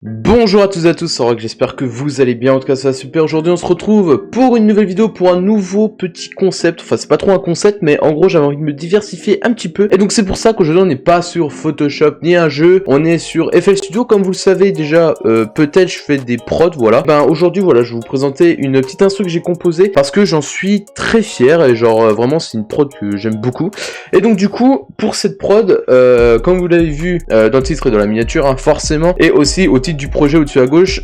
Bonjour à tous et à tous, c'est Rock, j'espère que vous allez bien, en tout cas ça va super. Aujourd'hui on se retrouve pour une nouvelle vidéo, pour un nouveau petit concept, enfin c'est pas trop un concept mais en gros j'avais envie de me diversifier un petit peu. Et donc c'est pour ça qu'aujourd'hui on n'est pas sur Photoshop ni un jeu, on est sur FL Studio comme vous le savez déjà, peut-être je fais des prods, voilà. Ben aujourd'hui voilà, je vais vous présenter une petite instru que j'ai composée parce que j'en suis très fier et genre vraiment c'est une prod que j'aime beaucoup. Et donc du coup pour cette prod, comme vous l'avez vu dans le titre et dans la miniature hein, forcément, et aussi au titre du projet au-dessus à gauche,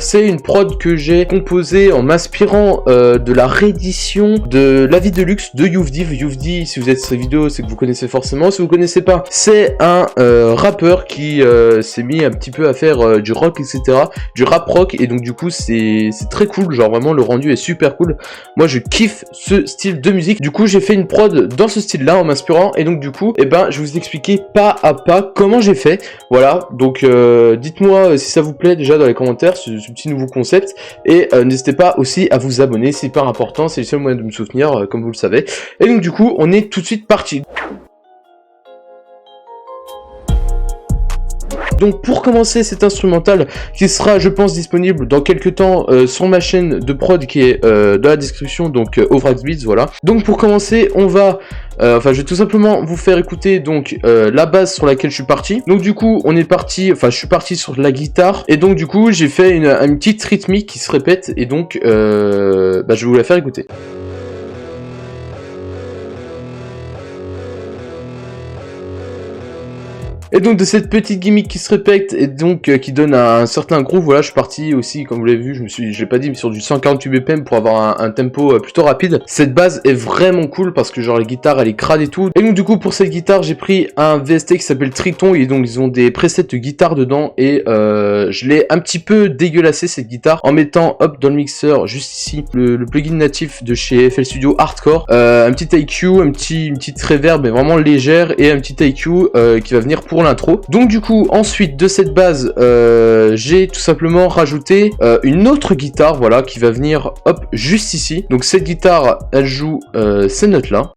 c'est une prod que j'ai composée en m'inspirant de la réédition de La Vie de Luxe de Youvdi. Youvdi, si vous êtes sur cette vidéo, c'est que vous connaissez forcément. Si vous connaissez pas, c'est un rappeur qui s'est mis un petit peu à faire du rock, etc. Du rap rock, et donc du coup c'est très cool, genre vraiment le rendu est super cool. Moi je kiffe ce style de musique, du coup j'ai fait une prod dans ce style là en m'inspirant, et donc du coup, et ben je vais vous expliquer pas à pas comment j'ai fait. Voilà, donc dites-moi si ça vous plaît déjà dans les commentaires, ce petit nouveau concept, et n'hésitez pas aussi à vous abonner, c'est hyper important, c'est le seul moyen de me soutenir, comme vous le savez. Et donc du coup, on est tout de suite parti. Donc pour commencer cet instrumental qui sera je pense disponible dans quelques temps sur ma chaîne de prod qui est dans la description, donc Ovrax Beats, voilà. Donc pour commencer on va je vais tout simplement vous faire écouter donc la base sur laquelle je suis parti. Donc du coup on est parti, je suis parti sur la guitare, et donc du coup j'ai fait une petite rythmique qui se répète, et donc je vais vous la faire écouter. Et donc de cette petite gimmick qui se répète et donc qui donne un certain groove, voilà, je suis parti aussi, comme vous l'avez vu, je l'ai pas dit, mais sur du 148 BPM pour avoir un tempo plutôt rapide. Cette base est vraiment cool parce que genre la guitare elle est crade et tout. Et donc du coup pour cette guitare j'ai pris un VST qui s'appelle Triton, et donc ils ont des presets de guitare dedans, et je l'ai un petit peu dégueulassé cette guitare en mettant hop dans le mixeur juste ici le plugin natif de chez FL Studio Hardcore, un petit IQ, une petite reverb mais vraiment légère, et un petit IQ qui va venir pour l'intro. Donc du coup ensuite de cette base j'ai tout simplement rajouté une autre guitare, voilà, qui va venir hop juste ici. Donc cette guitare elle joue ces notes là.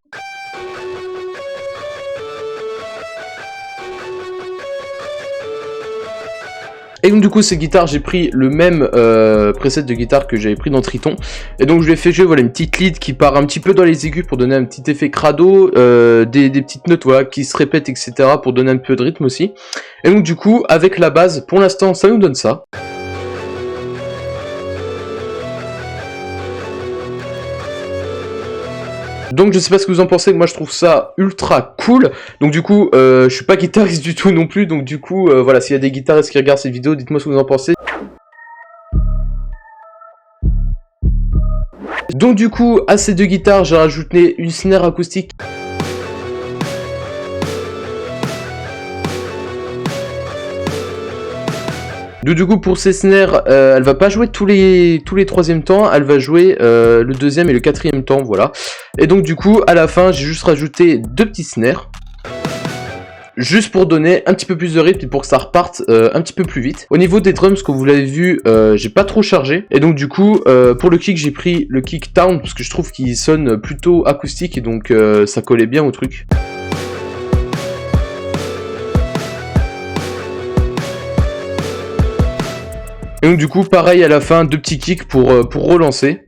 Et donc du coup cette guitare j'ai pris le même preset de guitare que j'avais pris dans Triton, et donc je lui ai fait jouer voilà une petite lead qui part un petit peu dans les aigus pour donner un petit effet crado, des petites notes voilà qui se répètent, etc. pour donner un peu de rythme aussi. Et donc du coup avec la base pour l'instant ça nous donne ça. Donc je sais pas ce que vous en pensez, moi je trouve ça ultra cool. Donc du coup je suis pas guitariste du tout non plus, donc du coup voilà, s'il y a des guitaristes qui regardent cette vidéo, dites-moi ce que vous en pensez. Donc du coup à ces deux guitares j'ai rajouté une snare acoustique. Du coup pour ces snares, elle va pas jouer tous les troisièmes temps, elle va jouer le deuxième et le quatrième temps, voilà. Et donc du coup à la fin j'ai juste rajouté deux petits snares, juste pour donner un petit peu plus de rythme et pour que ça reparte un petit peu plus vite. Au niveau des drums, comme vous l'avez vu, j'ai pas trop chargé, et donc du coup pour le kick j'ai pris le kick Town parce que je trouve qu'il sonne plutôt acoustique, et donc ça collait bien au truc. Et donc du coup pareil à la fin, deux petits kicks pour relancer.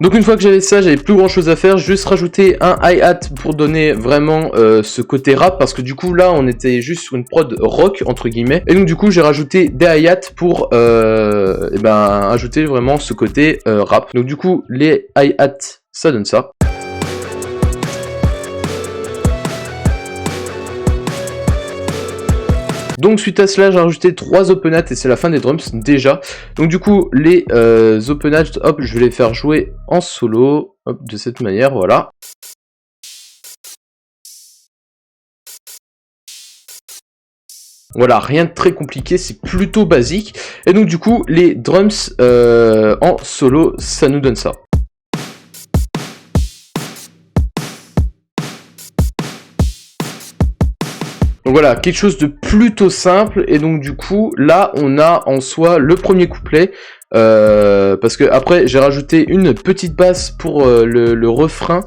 Donc une fois que j'avais ça, j'avais plus grand chose à faire, juste rajouter un hi-hat pour donner vraiment ce côté rap, parce que du coup là on était juste sur une prod rock entre guillemets, et donc du coup j'ai rajouté des hi-hat pour ajouter vraiment ce côté rap. Donc du coup les hi-hat ça donne ça. Donc suite à cela j'ai rajouté 3 open hats et c'est la fin des drums déjà. Donc du coup les open hats, hop, je vais les faire jouer en solo, hop, de cette manière, voilà. Voilà, rien de très compliqué, c'est plutôt basique. Et donc du coup les drums en solo ça nous donne ça. Donc voilà, quelque chose de plutôt simple, et donc du coup là on a en soi le premier couplet, parce que après j'ai rajouté une petite basse pour le refrain,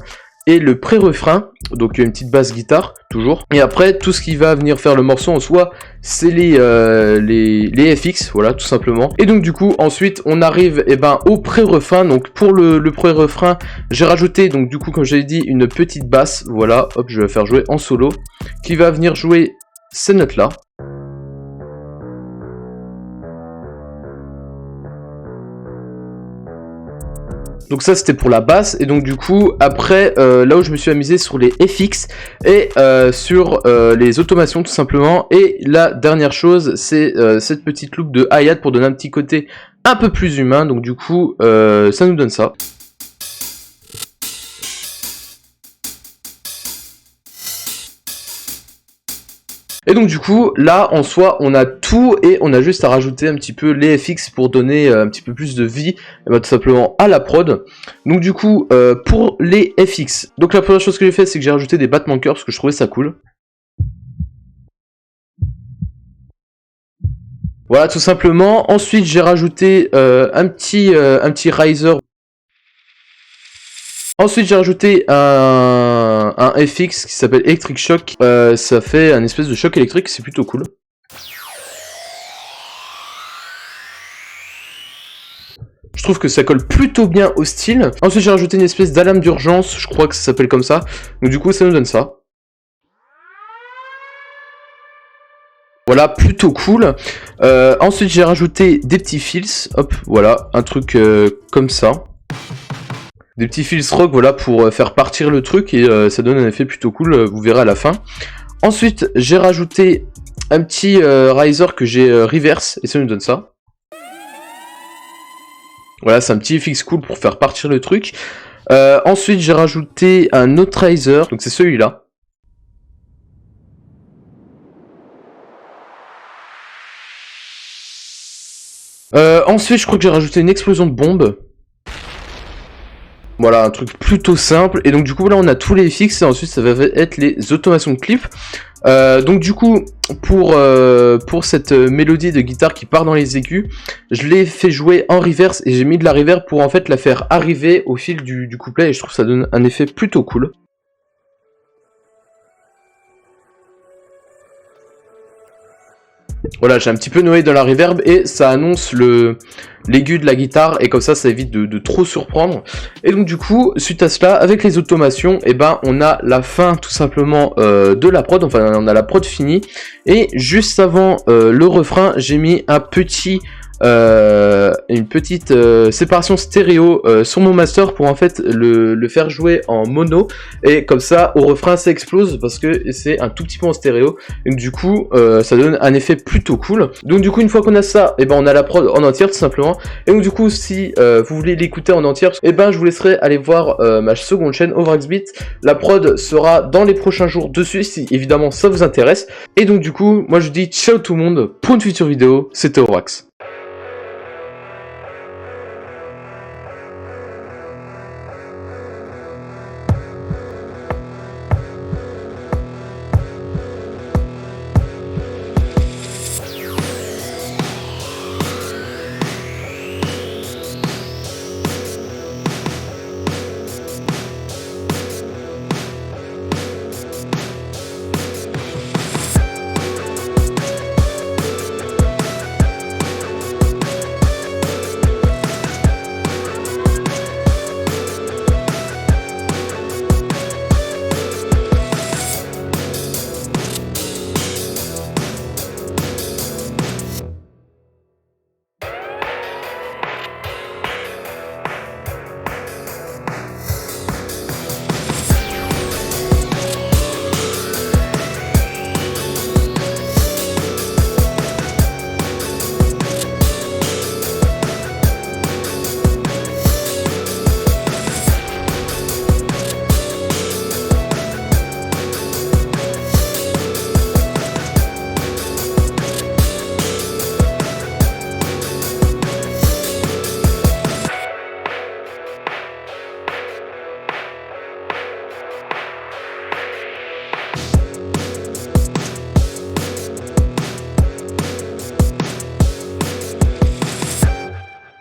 et le pré-refrain, donc une petite basse guitare, toujours. Et après, tout ce qui va venir faire le morceau en soi, c'est les FX, voilà, tout simplement. Et donc du coup, ensuite, on arrive au pré-refrain. Donc pour le pré-refrain, j'ai rajouté, donc du coup, comme j'avais dit, une petite basse, voilà, hop, je vais la faire jouer en solo, qui va venir jouer ces notes-là. Donc ça c'était pour la basse, et donc du coup après là où je me suis amusé sur les FX et sur les automations tout simplement. Et la dernière chose c'est cette petite loupe de hi-hat pour donner un petit côté un peu plus humain. Donc du coup ça nous donne ça. Et donc du coup, là, en soi, on a tout et on a juste à rajouter un petit peu les FX pour donner un petit peu plus de vie, tout simplement à la prod. Donc du coup, pour les FX, donc la première chose que j'ai fait, c'est que j'ai rajouté des battements de cœur parce que je trouvais ça cool. Voilà, tout simplement. Ensuite, j'ai rajouté un petit riser. Ensuite, j'ai rajouté un FX qui s'appelle Electric Shock. Ça fait un espèce de choc électrique, c'est plutôt cool. Je trouve que ça colle plutôt bien au style. Ensuite, j'ai rajouté une espèce d'alarme d'urgence, je crois que ça s'appelle comme ça. Donc du coup, ça nous donne ça. Voilà, plutôt cool. Ensuite, j'ai rajouté des petits fils. Hop, voilà, un truc comme ça. Des petits fils rock, voilà, pour faire partir le truc, et ça donne un effet plutôt cool, vous verrez à la fin. Ensuite, j'ai rajouté un petit riser que j'ai reverse, et ça nous donne ça. Voilà, c'est un petit FX cool pour faire partir le truc. Ensuite, j'ai rajouté un autre riser, donc c'est celui-là. Ensuite, je crois que j'ai rajouté une explosion de bombe. Voilà, un truc plutôt simple. Et donc du coup là on a tous les FX et ensuite ça va être les automations de clip. Donc du coup pour cette mélodie de guitare qui part dans les aigus, je l'ai fait jouer en reverse et j'ai mis de la reverb pour en fait la faire arriver au fil du couplet, et je trouve que ça donne un effet plutôt cool. Voilà, j'ai un petit peu noyé dans la reverb et ça annonce l'aigu de la guitare, et comme ça évite de trop surprendre. Et donc du coup, suite à cela, avec les automations, on a la fin tout simplement de la prod, enfin on a la prod finie. Et juste avant le refrain, j'ai mis une petite séparation stéréo sur mon master pour en fait le faire jouer en mono, et comme ça au refrain ça explose parce que c'est un tout petit peu en stéréo, et donc, du coup ça donne un effet plutôt cool. Donc du coup une fois qu'on a ça, on a la prod en entière tout simplement. Et donc du coup si vous voulez l'écouter en entière, je vous laisserai aller voir ma seconde chaîne Ovraxbeat. La prod sera dans les prochains jours dessus si évidemment ça vous intéresse. Et donc du coup moi je dis ciao tout le monde pour une future vidéo, c'était Ovrax.